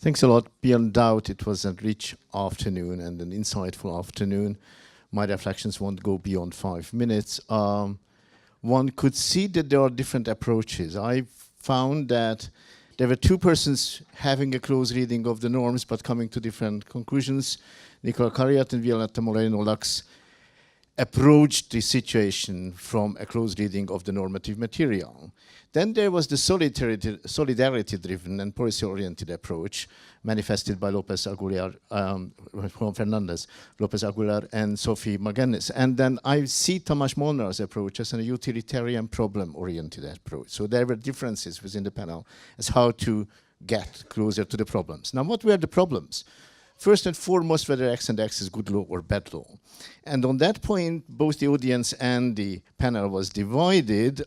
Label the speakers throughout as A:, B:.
A: Thanks a lot. Beyond doubt, it was a rich afternoon and an insightful afternoon. My reflections won't go beyond 5 minutes. One could see that there are different approaches. I found that there were two persons having a close reading of the norms but coming to different conclusions. Nicola Cariat and Violetta Moreno-Lux approached the situation from a close reading of the normative material. Then there was the solidarity-driven and policy-oriented approach manifested by Juan Fernandez, Lopez Aguilar, and Sophie Magennis. And then I see Tamás Molnár's approach as a utilitarian problem-oriented approach. So there were differences within the panel as how to get closer to the problems. Now, what were the problems? First and foremost, whether X and X is good law or bad law. And on that point, both the audience and the panel was divided.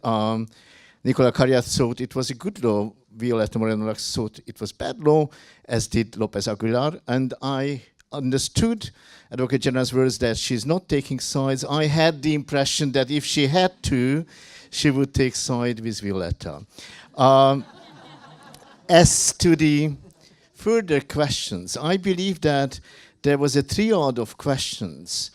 A: Nicola Cariat thought it was a good law. Violetta Moreno-Lux thought it was bad law, as did Lopez Aguilar. And I understood Advocate General's words that she's not taking sides. I had the impression that if she had to, she would take side with Violetta. As to the further questions, I believe that there was a triad of questions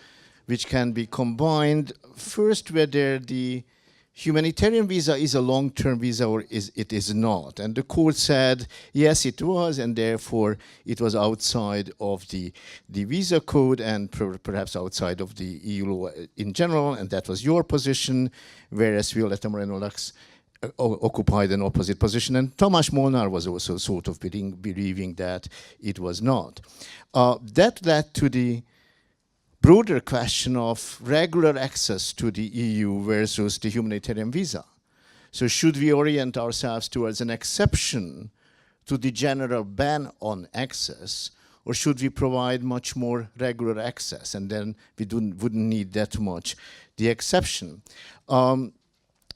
A: which can be combined. First, whether the humanitarian visa is a long-term visa or it is not. And the court said, yes, it was, and therefore it was outside of the visa code and perhaps outside of the EU law in general, and that was your position, whereas Violetta Moreno-Lux occupied an opposite position, and Tamás Molnár was also sort of believing that it was not. That led to the broader question of regular access to the EU versus the humanitarian visa. So should we orient ourselves towards an exception to the general ban on access, or should we provide much more regular access, and then we wouldn't need that much the exception?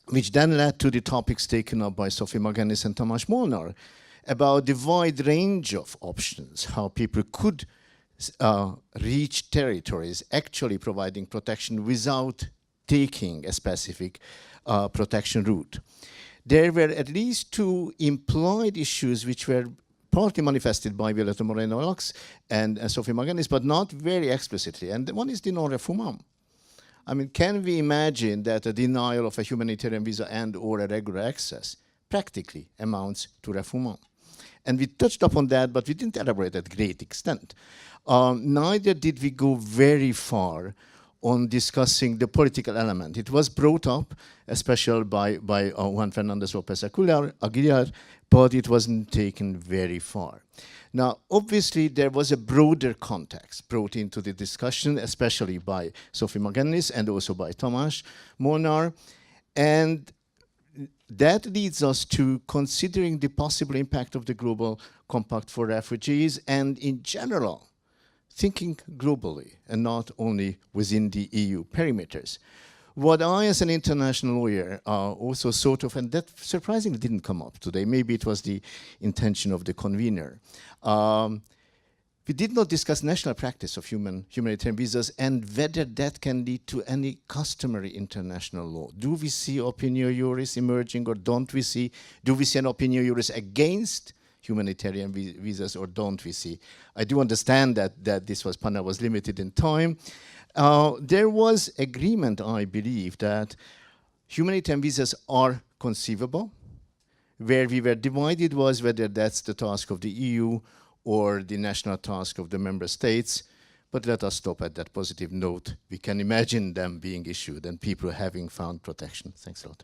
A: Which then led to the topics taken up by Sophie Magennis and Tamás Molnár about the wide range of options, how people could reach territories actually providing protection without taking a specific protection route. There were at least two implied issues which were partly manifested by Violetta Moreno-Lux and Sophie Magennis, but not very explicitly. And one is the non-refoulement. I mean, can we imagine that a denial of a humanitarian visa and or a regular access practically amounts to refoulement? And we touched upon that, but we didn't elaborate at great extent. Neither did we go very far on discussing the political element. It was brought up, especially by Juan Fernandez Lopez Aguilar, but it wasn't taken very far. Now, obviously, there was a broader context brought into the discussion, especially by Sophie Magennis and also by Tamás Molnár. And that leads us to considering the possible impact of the Global Compact for Refugees and, in general, thinking globally and not only within the EU perimeters. What I, as an international lawyer, also thought of, and that surprisingly didn't come up today, maybe it was the intention of the convener. We did not discuss national practice of humanitarian visas and whether that can lead to any customary international law. Do we see opinio juris emerging or don't we see? Do we see an opinio juris against humanitarian visas or don't we see? I do understand that this panel was limited in time. There was agreement, I believe, that humanitarian visas are conceivable. Where we were divided was whether that's the task of the EU or the national task of the member states. But let us stop at that positive note. We can imagine them being issued and people having found protection. Thanks a lot.